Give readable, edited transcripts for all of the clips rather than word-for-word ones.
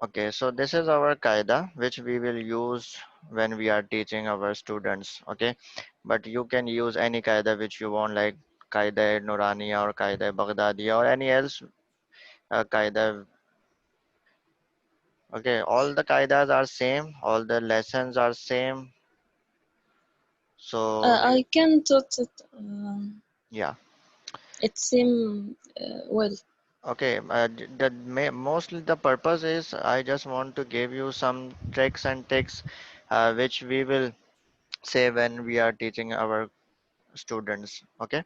Okay, so this is our qaida which we will use when we are teaching our students. Okay, but you can use any qaida which you want, like qaida Nuraniya or qaida Baghdadiya or any else qaida. Okay, all the qaidas are same, all the lessons are same. So I can thought it. yeah. It seem well. Okay, mostly the purpose is I just want to give you some tricks and tips which we will say when we are teaching our students. Okay,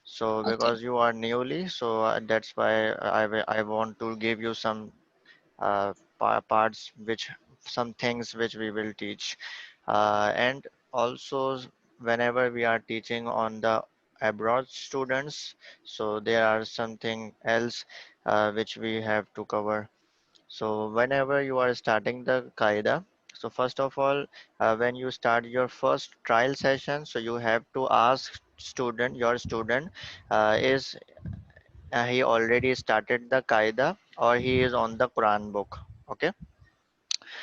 so Okay. because you are newly, so that's why I want to give you some parts which some things which we will teach, and also whenever we are teaching on the abroad students, so there are something else which we have to cover. So whenever you are starting the qaida, so first of all, when you start your first trial session, so you have to ask your student, is he already started the qaida or he is on the Quran book. Okay,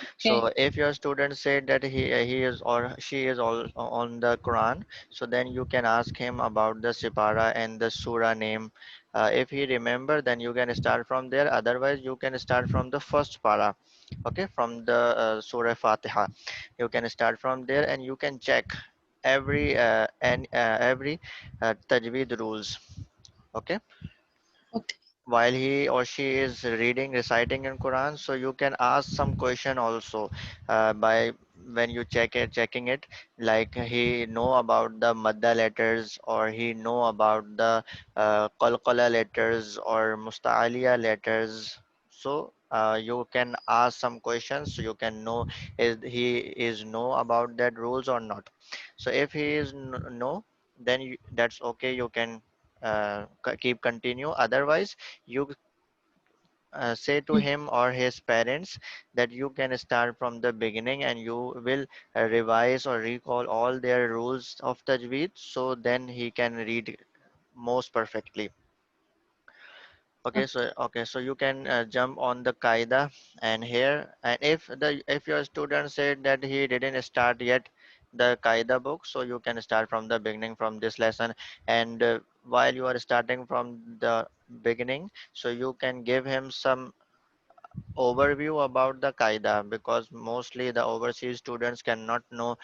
Okay. so if your student said that he is or she is all on the Quran, so then you can ask him about the Sipara and the Surah name. If he remember, then you can start from there. Otherwise, you can start from the first para. Okay, from the Surah Fatiha. You can start from there, and you can check every tajweed rules. Okay, Okay. while he or she is reading reciting in Quran, so you can ask some question also by when you checking it, like he know about the madda letters or he know about the qalqala letters or musta'aliya letters. So you can ask some questions so you can know is he is know about that rules or not. So if he is no, then that's okay, you can keep continue. Otherwise, you say to Mm. him or his parents that you can start from the beginning and you will revise or recall all their rules of tajweed, so then he can read most perfectly. Okay. Okay, so you can jump on the qaida. And here, and if your student said that he didn't start yet the qaida book, so you can start from the beginning from this lesson. And while you are starting from the beginning, so you can give him some overview about the qaida, because mostly the overseas students cannot know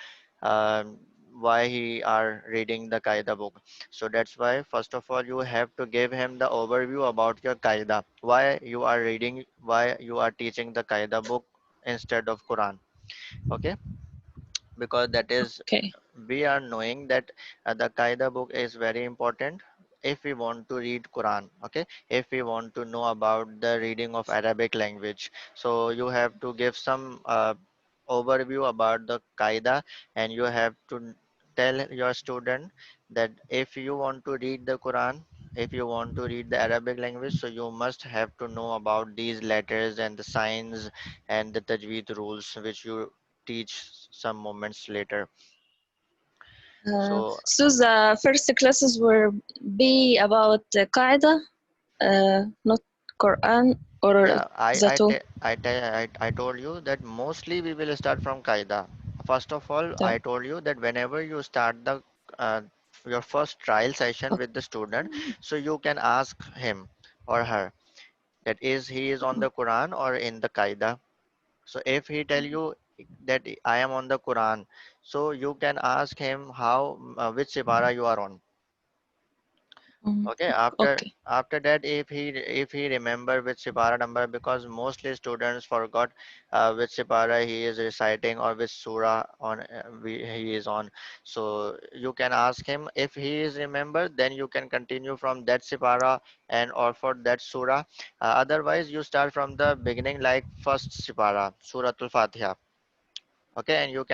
um, why he are reading the qaida book. So that's why first of all you have to give him the overview about your qaida, why you are reading, why you are teaching the qaida book instead of Quran. Okay, because that is Okay. we are knowing that the qaida book is very important if we want to read Quran. Okay, if we want to know about the reading of Arabic language, so you have to give some overview about the qaida, and you have to tell your student that if you want to read the Quran, if you want to read the Arabic language, so you must have to know about these letters and the signs and the tajweed rules which you teach some moments later. So So the first classes will be about Qaeda, not Quran or yeah, the two. I told you that mostly we will start from qaida. First of all, The, I told you that whenever you start the uh, your first trial session with the student, so you can ask him or her that is he is on the Quran or in the qaida. So if he tell you that I am on the Quran, so you can ask him how which sipara you are on. mm, Okay, okay. after that, if he remember which Sipara number, because mostly students forgot which Sipara he is reciting or which surah on he is on. So you can ask him if he is remember, then you can continue from that Sipara and or for that surah. Otherwise, you start from the beginning like first Sipara, Suratul Fatiha. Okay, and you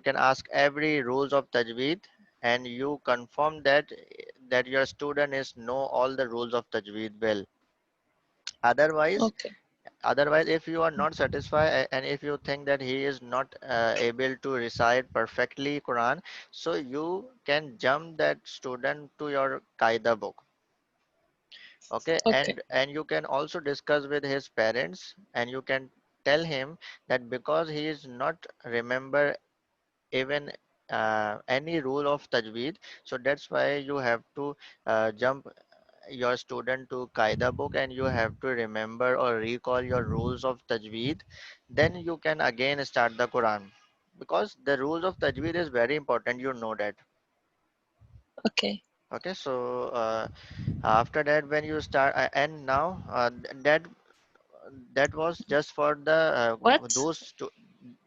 can ask every rules of tajweed, and you confirm that your student is know all the rules of tajweed well. otherwise Okay. Otherwise, if you are not satisfied and if you think that he is not able to recite perfectly Quran, so you can jump that student to your qaida book. Okay, Okay. and you can also discuss with his parents, and you can tell him that because he is not remember even any rule of tajweed, so that's why you have to jump your student to Qaida book, and you have to remember or recall your rules of tajweed. Then you can again start the Quran, because the rules of tajweed is very important, you know that. Okay. Okay, so after that, when you start and now that was just for the What? those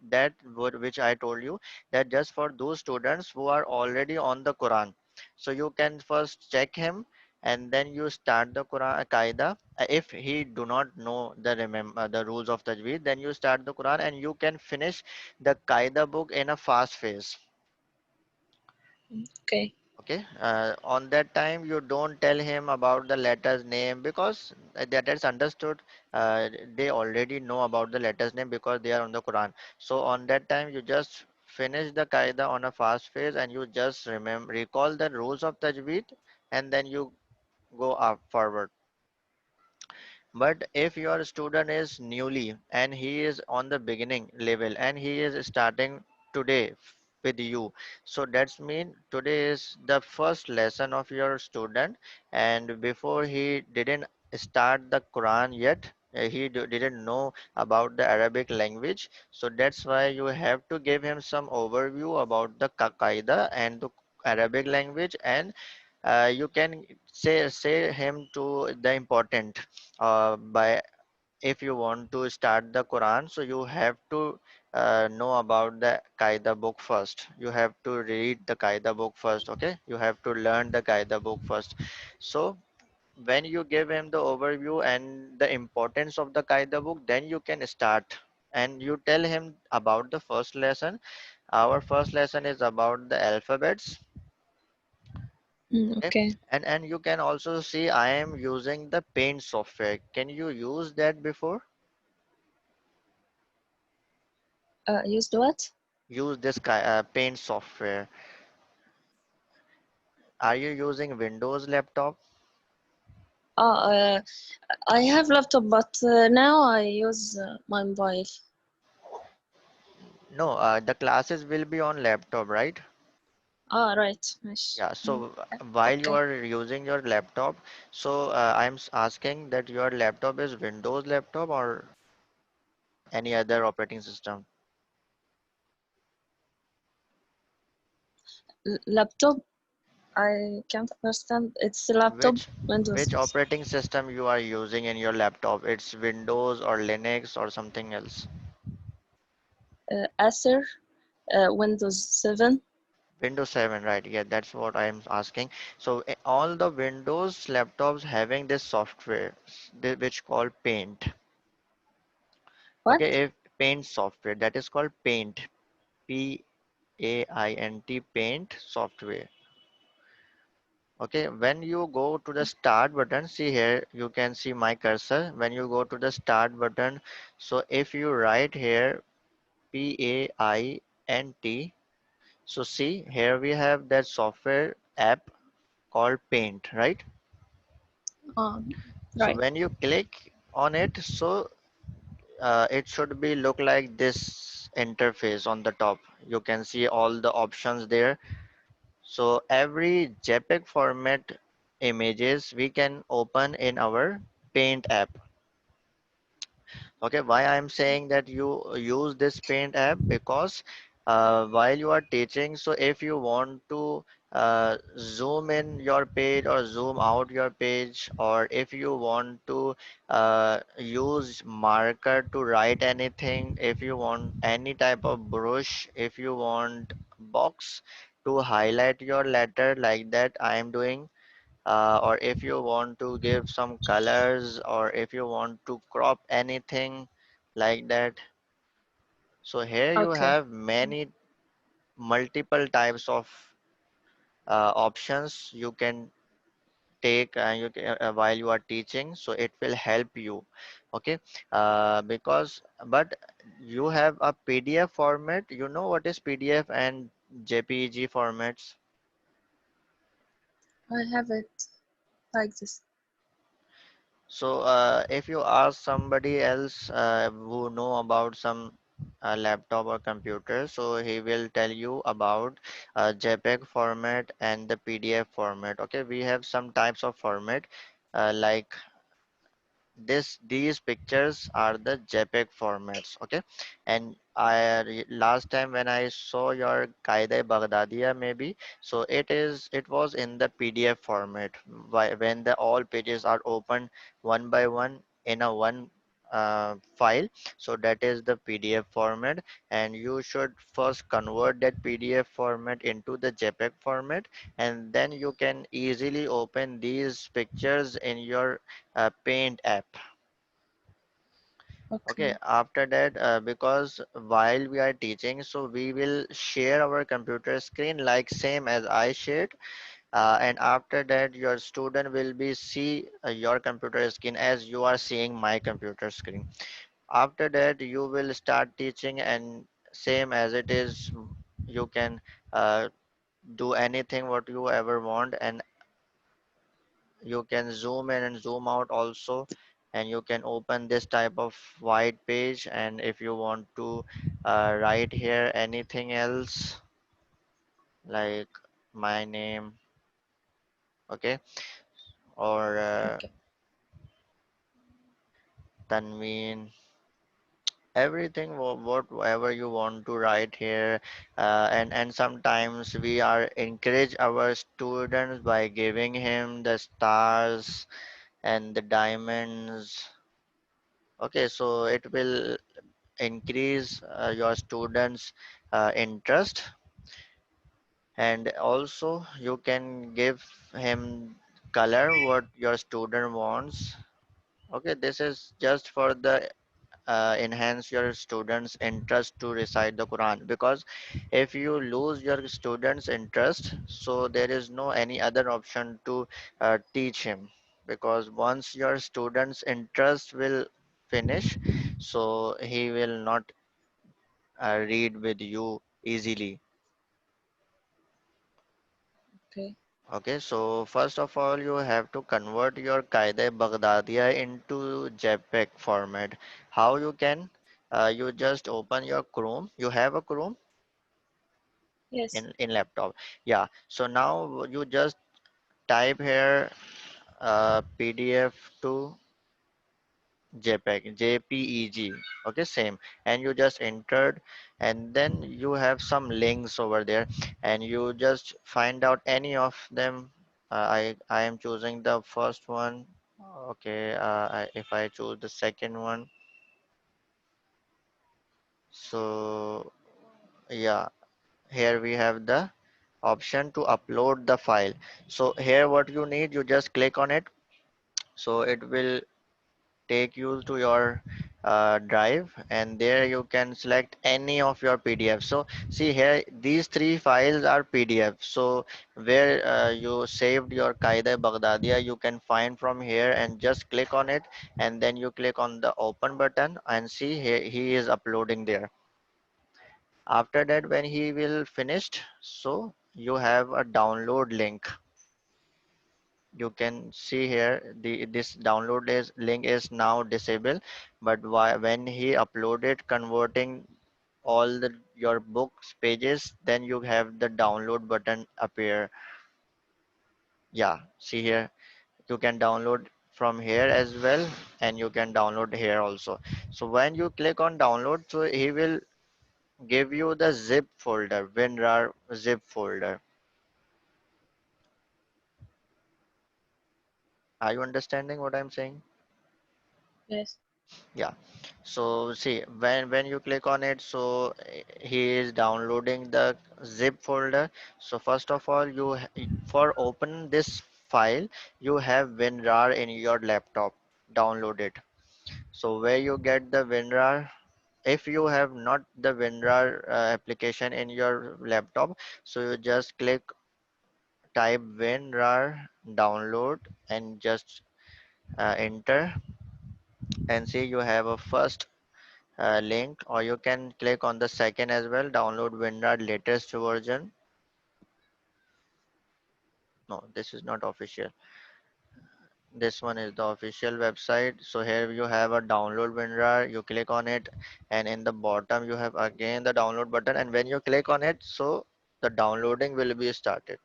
that which I told you, that just for those students who are already on the Quran. So you can first check him, and then you start the Quran Qaida. If he do not know the remember the rules of Tajweed, then you start the Quran, and you can finish the Qaida book in a fast phase. Okay. Okay, on that time you don't tell him about the letter's name, because that's understood. They already know about the letter's name because they are on the Quran. So on that time you just finish the qaida on a fast phase, and you just remember recall the rules of tajweed, and then you go up forward. But if your student is newly and he is on the beginning level, and he is starting today with you, so that's mean today is the first lesson of your student, and before he didn't start the Quran yet, he didn't know about the Arabic language. So that's why you have to give him some overview about the qaida and the Arabic language, and you can say him to the important by if you want to start the Quran, so you have to know about the Qaida book first. You have to read the Qaida book first, okay? You have to learn the Qaida book first. So when you give him the overview and the importance of the Qaida book, then you can start. And you tell him about the first lesson. Our first lesson is about the alphabets, okay? Okay. And you can also see I am using the Paint software. Can you use that before? Used what? Use this Paint software. Are you using Windows laptop? Uh, uh, I have laptop, but now I use my mobile. No, the classes will be on laptop, right? Right. ماشي. Yeah, so while you Okay. are using your laptop, so I'm asking that your laptop is Windows laptop or any other operating system. Laptop. I can't understand. It's a laptop Which which Windows. operating system you are using in your laptop? It's Windows or Linux or something else? Acer. Windows 7. Windows 7, right? Yeah, that's what I'm asking. So all the Windows laptops having this software, which called Paint. What? Okay, if Paint software, that is called Paint, Paint, Paint software. Okay, when you go to the start button, see here, you can see my cursor. When you go to the start button, so if you write here Paint, so see here we have that software app called Paint, right? Um, So right. when you click on it, so it should be look like this interface on the top. You can see all the options there. So every JPEG format images we can open in our Paint app. Okay, why I'm saying that you use this Paint app, because while you are teaching, so if you want to zoom in your page or zoom out your page, or if you want to use marker to write anything, if you want any type of brush, if you want box to highlight your letter like that I am doing, or if you want to give some colors, or if you want to crop anything like that. So here you Okay. have many multiple types of options you can take, while you are teaching, so it will help you. Okay, because but you have a PDF format. You know what is PDF and JPEG formats? I have it like this. So if you ask somebody else who know about some laptop or computer, so he will tell you about JPEG format and the PDF format. Okay, we have some types of format like these pictures are the JPEG formats. Okay, and last time when I saw your Qaeda Baghdadiya maybe, so it was in the PDF format. When the all pages are opened one by one in a one file, so that is the PDF format, and you should first convert that PDF format into the JPEG format, and then you can easily open these pictures in your Paint app. Okay, Okay. after that, because while we are teaching, so we will share our computer screen like same as I shared, and after that, your student will be see your computer screen as you are seeing my computer screen. After that, you will start teaching, and same as it is, you can do anything what you ever want, and you can zoom in and zoom out also, and you can open this type of white page, and if you want to write here anything else like my name, okay, or Okay. Tanveen, everything whatever you want to write here, and sometimes we are encourage our students by giving him the stars and the diamonds. Okay, so it will increase your students interest, and also you can give him color what your student wants. Okay, this is just for the enhance your students interest to recite the Quran, because if you lose your students interest, so there is no any other option to teach him, because once your students interest will finish, so he will not read with you easily. Okay. Okay, so first of all, you have to convert your Qaeda Baghdadiya into JPEG format. How you can? You just open your Chrome. You have a Chrome Yes. in laptop. Yeah. So now you just type here PDF to JPEG, JPEG. Okay, same. And you just entered, and then you have some links over there, and you just find out any of them. I am choosing the first one. Okay, if I choose the second one, so yeah, here we have the option to upload the file. So here what you need, you just click on it. So it will take you to your drive, and there you can select any of your PDF. So see here, these three files are PDF. So where you saved your Qaeda Baghdadiya, you can find from here and just click on it, and then you click on the open button, and see here he is uploading there. After that, when he will finished, so you have a download link. You can see here the this download is link is now disabled, but when he uploaded converting all the your books pages, then you have the download button appear. Yeah, see here, you can download from here as well, and you can download here also. So when you click on download, so he will give you the zip folder, WinRAR zip folder. Are you understanding what I'm saying? Yes. Yeah. So see, when you click on it, so he is downloading the zip folder. So first of all, for open this file, you have WinRAR in your laptop. Download it. So where you get the WinRAR, if you have not the WinRAR application in your laptop, so you just click type WinRAR download and just enter, and see you have a first link, or you can click on the second as well, download WinRAR latest version. No, this is not official. This one is the official website. So here you have a download WinRAR. You click on it, and in the bottom you have again the download button. And when you click on it, so the downloading will be started.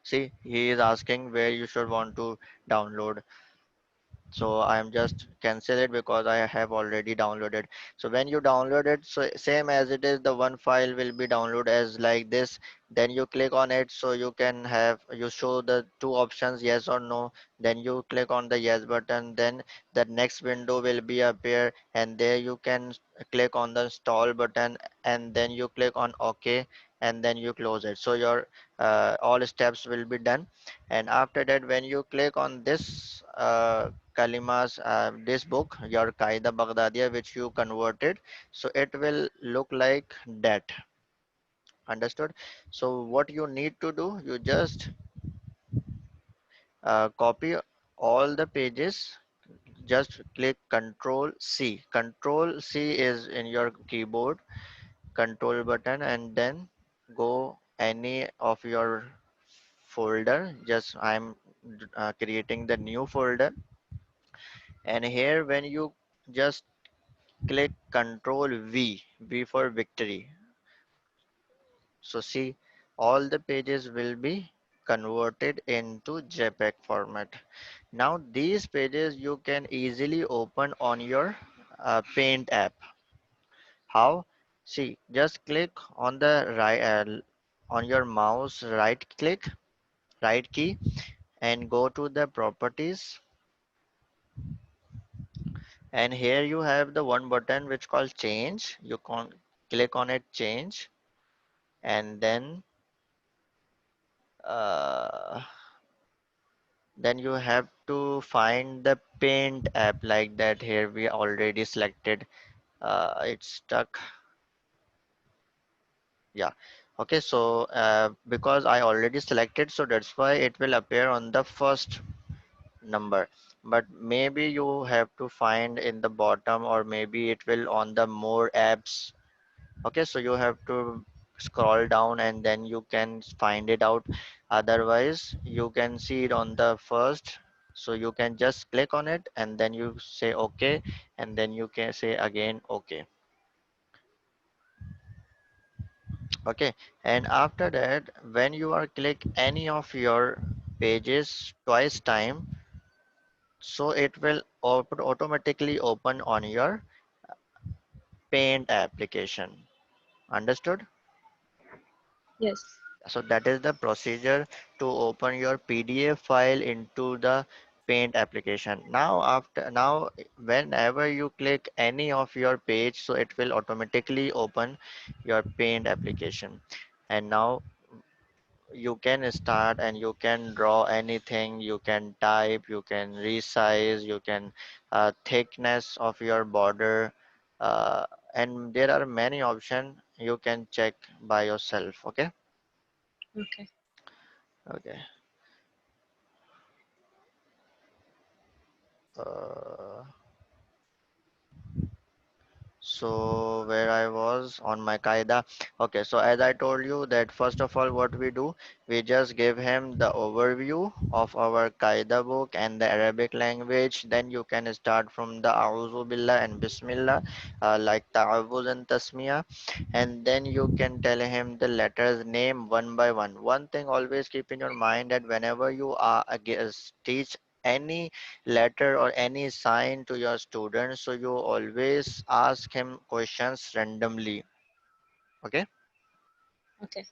See, he is asking where you should want to download. So I'm just cancel it because I have already downloaded. So when you download it, so same as it is, the one file will be downloaded as like this. Then you click on it, so you can have, you show the two options, yes or no. Then you click on the yes button, then the next window will be appear, and there you can click on the install button, and then you click on OK, and then you close it. So your all steps will be done. And after that, when you click on this Kalima's this book, your Qaida Baghdadiya, which you converted, so it will look like that. Understood? So what you need to do, you just copy all the pages. Just click Control C. Control C is in your keyboard, Control button, and then go any of your folder. Just I'm creating the new folder, and here when you just click Control V, V for victory. So see, all the pages will be converted into JPEG format. Now these pages you can easily open on your Paint app. How? See, just click on the right on your mouse right key, and go to the properties, and here you have the one button which called change. You can click on it, change, and uh, then you have to find the Paint app like that. Here we already selected, it's stuck. Yeah, okay. So because I already selected, so that's why it will appear on the first number, but maybe you have to find in the bottom, or maybe it will on the more apps. Okay, so you have to scroll down and then you can find it out. Otherwise you can see it on the first, so you can just click on it and then you say okay, and then you can say again okay. Okay, and after that, when you are click any of your pages twice time, so it will automatically open on your Paint application. Understood? Yes. So that is the procedure to open your PDF file into the Paint application. Now whenever you click any of your page, so it will automatically open your Paint application. And now you can start and you can draw anything, you can type, you can resize, you can thickness of your border, uh, and there are many options you can check by yourself. Okay. Okay. Okay. uh, So where I was on my Qaida. Okay, so as I told you that first of all what we do, we just give him the overview of our Qaida book and the Arabic language. Then you can start from the A'udhu Billah and Bismillah, like Ta'awuz and Tasmiyah. And then you can tell him the letters name one by one. One thing always keep in your mind that whenever you are teach any letter or any sign to your students, so you always ask him questions randomly. Okay, Okay.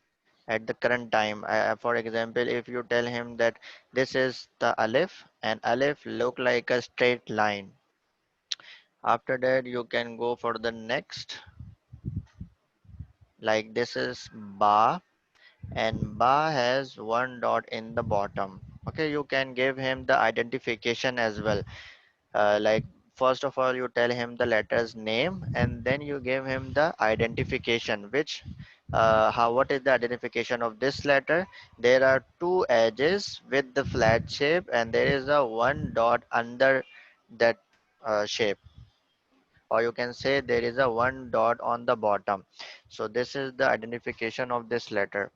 at the current time, for example, if you tell him that this is the alif and alif look like a straight line, after that you can go for the next, like this is ba, and ba has one dot in the bottom. Okay, you can give him the identification as well. Like first of all you tell him the letter's name, and then you give him the identification, which how what is the identification of this letter. There are two edges with the flat shape, and there is a one dot under that shape, or you can say there is a one dot on the bottom. So this is the identification of this letter.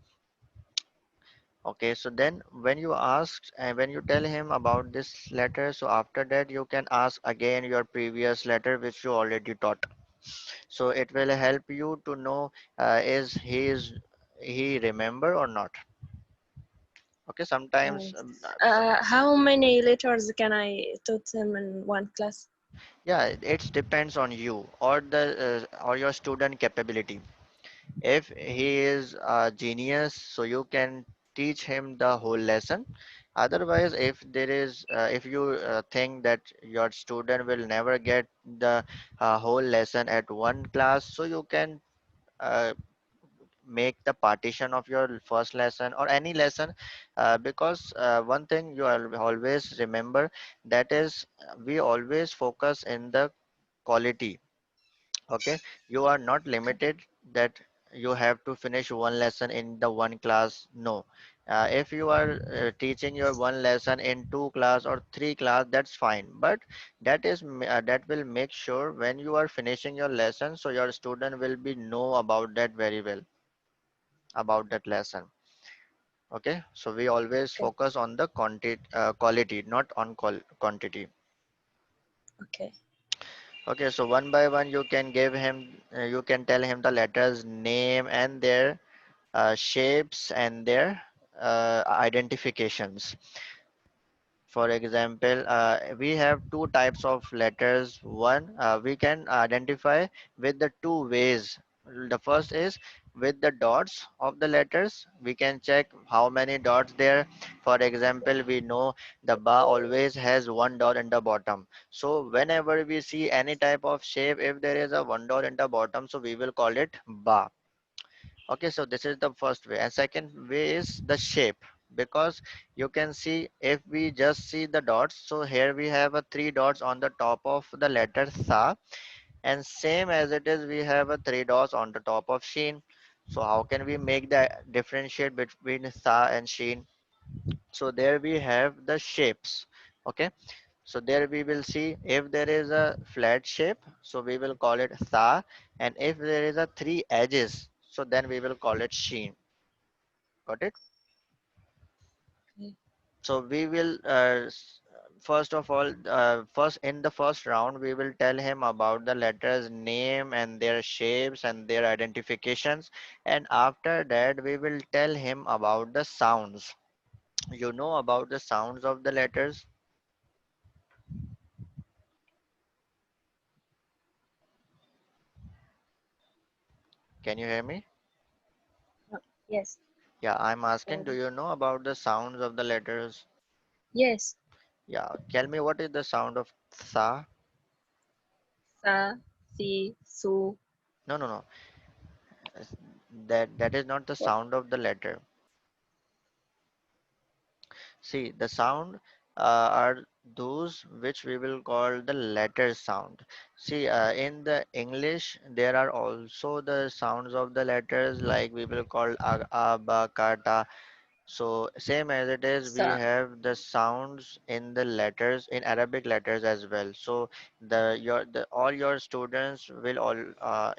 Okay, so then when you ask and when you tell him about this letter, so after that you can ask again your previous letter which you already taught. So it will help you to know is he remember or not. Okay, sometimes How many letters can I taught him in one class? yeah, it depends on you or the or your student capability. If he is a genius, so you can teach him the whole lesson. Otherwise, if you think that your student will never get the whole lesson at one class, so you can uh, make the partition of your first lesson or any lesson, because one thing you always remember, that is we always focus in the quality. Okay, you are not limited that you have to finish one lesson in the one class. No, if you are teaching your one lesson in two class or three class, that's fine, but that will make sure when you are finishing your lesson, so your student will be know about that very well, about that lesson. Okay, so we always Okay, focus on the quality, not on quantity. okay, Okay, so one by one you can give him you can tell him the letters name and their shapes and their identifications. For example, we have two types of letters. One, we can identify with the two ways. The first is with the dots of the letters. We can check how many dots there. For example, we know the ba always has one dot in the bottom. So whenever we see any type of shape, if there is a one dot in the bottom, so we will call it ba. Okay, so this is the first way, and second way is the shape, because you can see if we just see the dots, so here we have a three dots on the top of the letter sa, and same as it is we have a three dots on the top of sheen. So how can we make the differentiate between sa and sheen? So there we have the shapes. Okay, so there we will see if there is a flat shape, so we will call it sa, and if there is a three edges, so then we will call it sheen. Got it? okay, So we will first of all, first in the first round, we will tell him about the letters name and their shapes and their identifications, and after that we will tell him about the sounds. You know about the sounds of the letters? Can you hear me? yes. Yeah, I'm asking, do Um, you know about the sounds of the letters? yes. Yeah, tell me what is the sound of sa? Sa, si, su. No, no, no. That is not the What? sound of the letter. See, the sound are those which we will call the letter sound. See, in the English, there are also the sounds of the letters like we will call a, ba, ka, ta. So same as it is, we Sa. have the sounds in the letters in Arabic letters as well. So the all your students will all are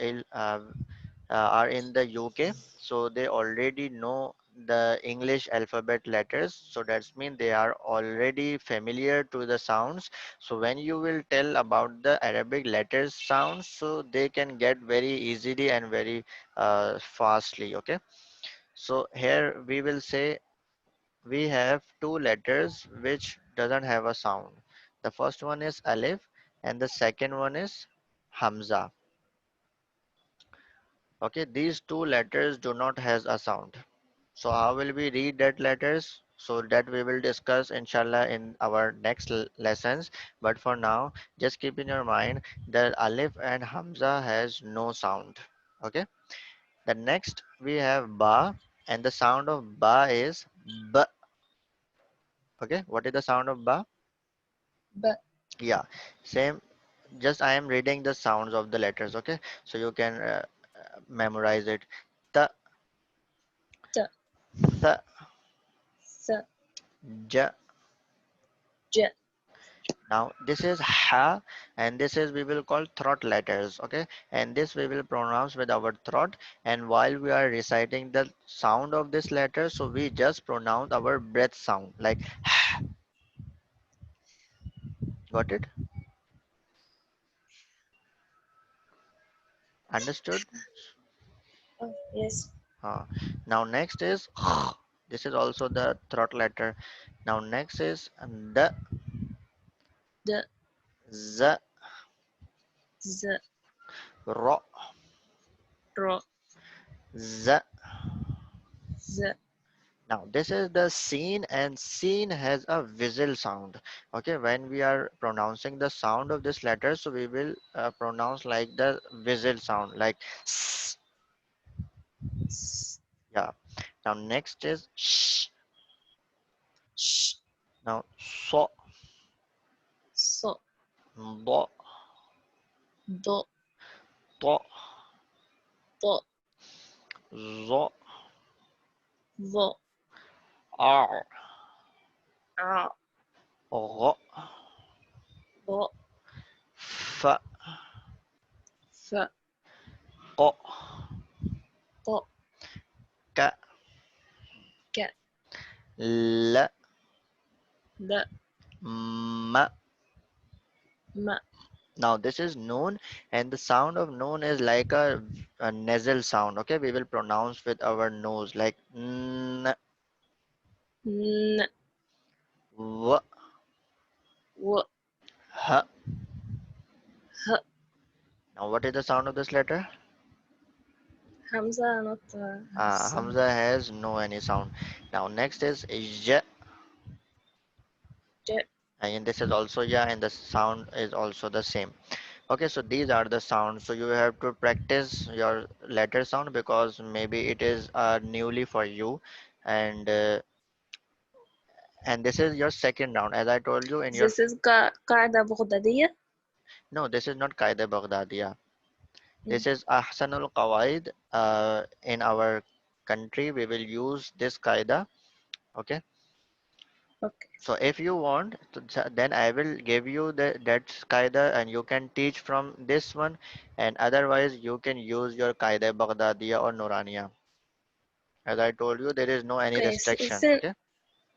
in the UK, so they already know the English alphabet letters. So that's mean they are already familiar to the sounds. So when you will tell about the Arabic letters sounds, so they can get very easily and very fastly. Okay. So here we will say we have two letters which doesn't have a sound. The first one is Alif and the second one is Hamza. Okay, these two letters do not has a sound. So how will we read that letters? So that we will discuss inshallah in our next lessons. But for now, just keep in your mind that Alif and Hamza has no sound. Okay. The next we have Ba, and the sound of Ba is B. Okay. What is the sound of Ba? Ba, Yeah. Same. Just I am reading the sounds of the letters. Okay. So you can memorize it. Ta, ta, Th, sa, J, ja, Now this is ha, and this is we will call throat letters, okay? And this we will pronounce with our throat. And while we are reciting the sound of this letter, so we just pronounce our breath sound like got it? Understood? Oh, yes. Uh, Now next is this is also the throat letter. Now next is the The, z the, ro ro, z. the. Now this is the scene, and scene has a visual sound. Okay, when we are pronouncing the sound of this letter, so we will pronounce like the visual sound, like s. S, Yeah. Now next is sh. sh, Now so, so, do, do, to, do, zo, vo, ar, a, ro, vo, fa, fa, ko, po, ka, ka, l, la, ma. ma, Now this is noon, and the sound of noon is like a nasal sound. Okay, we will pronounce with our nose like n, n, v, w, h. h. Now what is the sound of this letter? Hamza, not sound. Hamza has no any sound. Now next is j, J. and this is also yeah, and the sound is also the same. Okay, so these are the sounds. So you have to practice your letter sound because maybe it is newly for you, and uh, and this is your second round. As I told you in your This is قاعدة بغدادية. no, this is not Qaida Baghdadiya. Mm, This is Ahsanul Qawaid. In our country, we will use this Qaida. Okay. okay. So if you want, then I will give you that Qaida and you can teach from this one. And otherwise, you can use your Qaida Baghdadiya or Nuraniya. As I told you, there is no any Okay, restriction. send, Okay.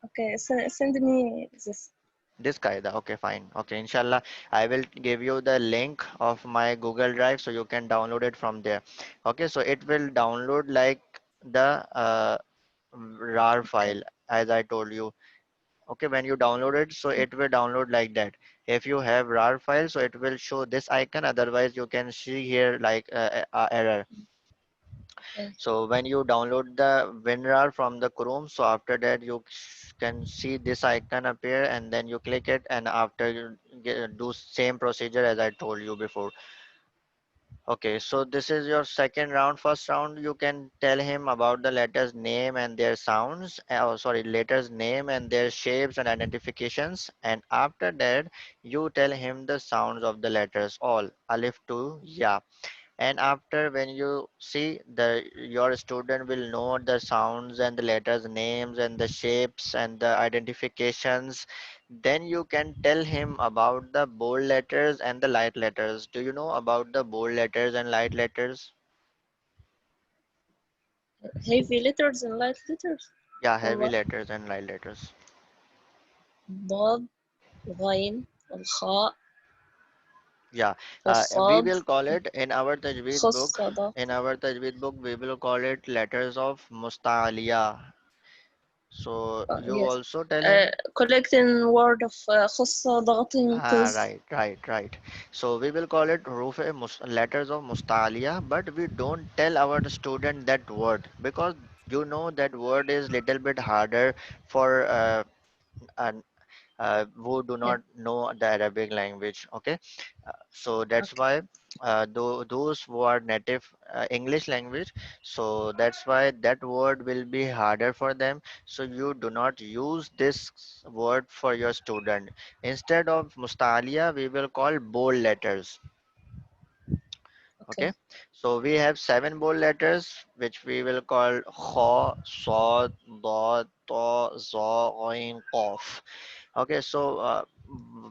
okay, send me this. This Qaida. Okay, fine. Okay, inshallah, I will give you the link of my Google Drive so you can download it from there. Okay, so it will download like the RAR Okay, file as I told you. Okay, when you download it, so okay, it will download like that. If you have RAR file, so it will show this icon. Otherwise, you can see here like error. okay, So when you download the WinRAR from the Chrome, so after that you can see this icon appear, and then you click it, and after you do same procedure as I told you before. Okay, so this is your second round. First round, you can tell him about the letters name and their sounds. Oh, sorry, letters name and their shapes and identifications. And after that, you tell him the sounds of the letters all alif to ya. And after when you see the your student will know the sounds and the letters names and the shapes and the identifications, then you can tell him about the bold letters and the light letters. Do you know about the bold letters and light letters? heavy letters and light letters. Yeah, heavy والله letters and light letters. ضاد غين الخاء Yeah, we والصاد will call it in our tajweed book. خصدة. In our tajweed book we will call it letters of musta'aliya. So you Yes. also tell him. Collecting word of خصة ضغط قز. Right. So we will call it letters of Mustalia, but we don't tell our student that word because you know that word is little bit harder for an who do Yeah. not know the Arabic language. Okay, so that's Okay. why those who are native English language, so that's why that word will be harder for them. So you do not use this word for your student. Instead of Mustalia, we will call bold letters. Okay. Okay, so we have seven bold letters which we will call kha, sad, dad, ta, za, ain, qaf. Okay, so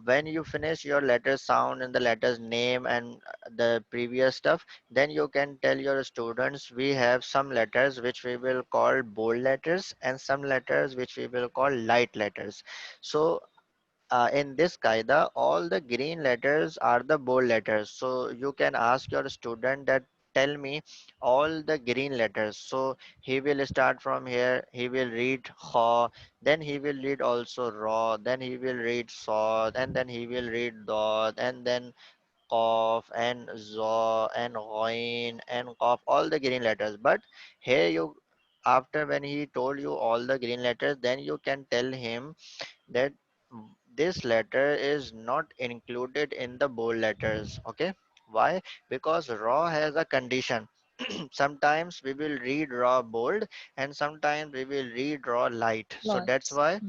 when you finish your letter sound and the letter's name and the previous stuff, then you can tell your students we have some letters which we will call bold letters and some letters which we will call light letters. So in this qaida, all the green letters are the bold letters. So you can ask your student that tell me all the green letters. So he will start from here. He will read kha, then he will read also ra, then he will read sad, and then he will read dad, and then qaf and za and ghain and qaf, all the green letters. But here you, after when he told you all the green letters, then you can tell him that this letter is not included in the bold letters. Okay, why? Because raw has a condition. Sometimes we will read raw bold and sometimes we will read raw light, so that's Light.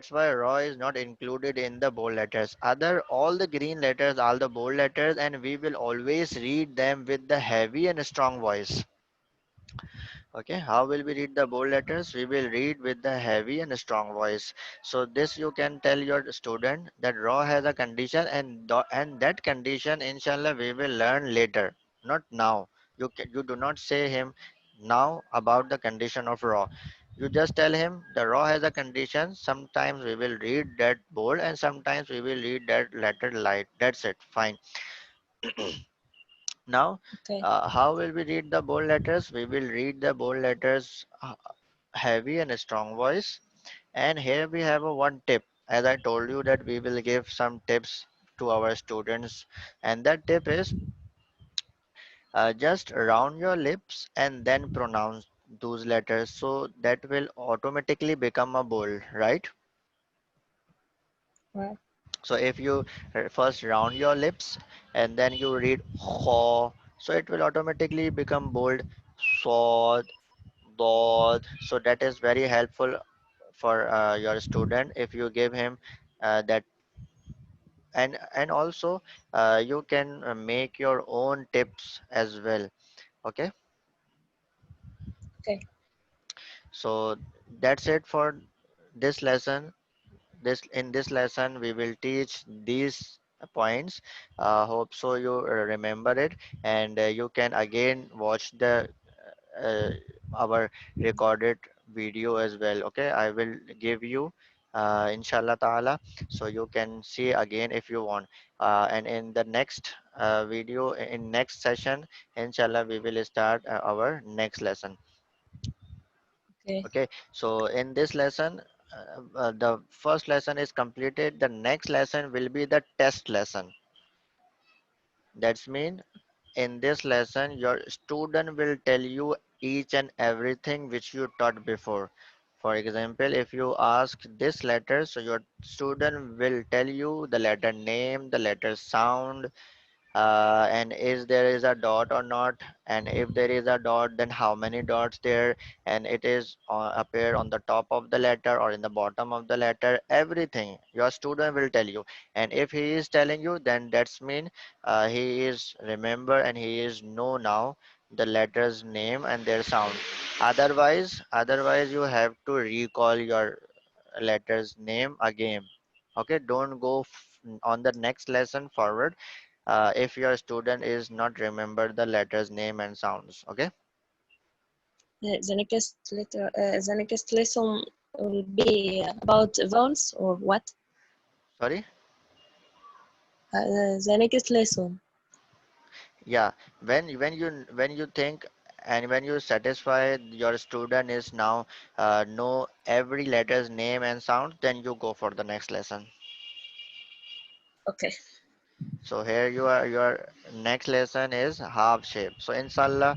why, raw is not included in the bold letters. Other all the green letters are the bold letters, and we will always read them with the heavy and strong voice. Okay, how will we read the bold letters? We will read with the heavy and strong voice. So this you can tell your student that raw has a condition, and and that condition inshallah we will learn later, not now. You do not say him now about the condition of raw. You just tell him the raw has a condition. Sometimes we will read that bold and sometimes we will read that letter light. That's it. Fine. Now, Okay. how will we read the bold letters? We will read the bold letters heavy and strong voice. And here we have a one tip. As I told you that we will give some tips to our students, and that tip is just round your lips and then pronounce those letters, so that will automatically become a bold, right? Right. So if you first round your lips and then you read ho, so it will automatically become bold. Sod, dod. So that is very helpful for your student if you give him that. And also you can make your own tips as well. Okay, Okay. so that's it for this lesson. This in this lesson we will teach these points. Hope so you remember it, and you can again watch the uh, our recorded video as well. Okay, I will give you inshallah ta'ala, so you can see again if you want. And in the next video, in next session, inshallah we will start our next lesson. Okay. Okay, so in this lesson, the first lesson is completed. The next lesson will be the test lesson. That's mean in this lesson your student will tell you each and everything which you taught before. For example, if you ask this letter, so your student will tell you the letter name, the letter sound, and is there is a dot or not, and if there is a dot then how many dots there, and it is appear on the top of the letter or in the bottom of the letter. Everything your student will tell you, and if he is telling you, then that's mean he is remember and he is know now the letters name and their sound. Otherwise you have to recall your letters name again. Okay, don't go on the next lesson forward if your student is not remember the letters name and sounds. Okay, The next lesson will be about vowels or what? sorry. The next lesson. Yeah, when you think and when you satisfy your student is now know every letter's name and sound, then you go for the next lesson. Okay. So here you are, your next lesson is half shape. So inshallah,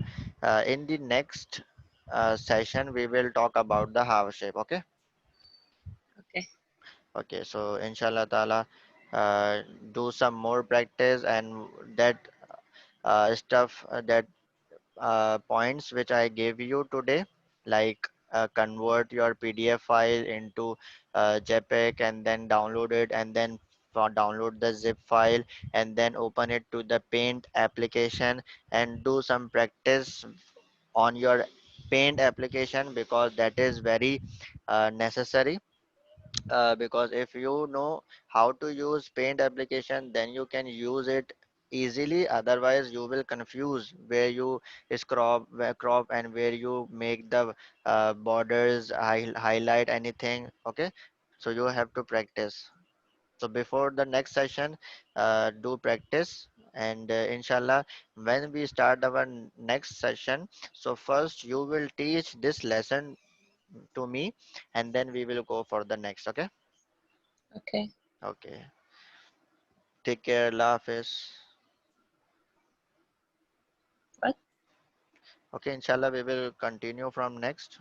in the next session we will talk about the half shape. Okay. Okay. Okay, so inshallah ta'ala, do some more practice, and that stuff, that points which I gave you today, like convert your PDF file into JPEG and then download it, and then download the zip file and then open it to the Paint application and do some practice on your Paint application, because that is very necessary. because if you know how to use paint application, then you can use it easily. Otherwise you will confuse where you crop and where you make the borders, highlight anything. Okay, so you have to practice. So before the next session, do practice. And inshallah, when we start our next session, so first you will teach this lesson to me, and then we will go for the next. Okay. Okay. Okay. Take care. Allah Hafiz. What? Okay, inshallah, we will continue from next.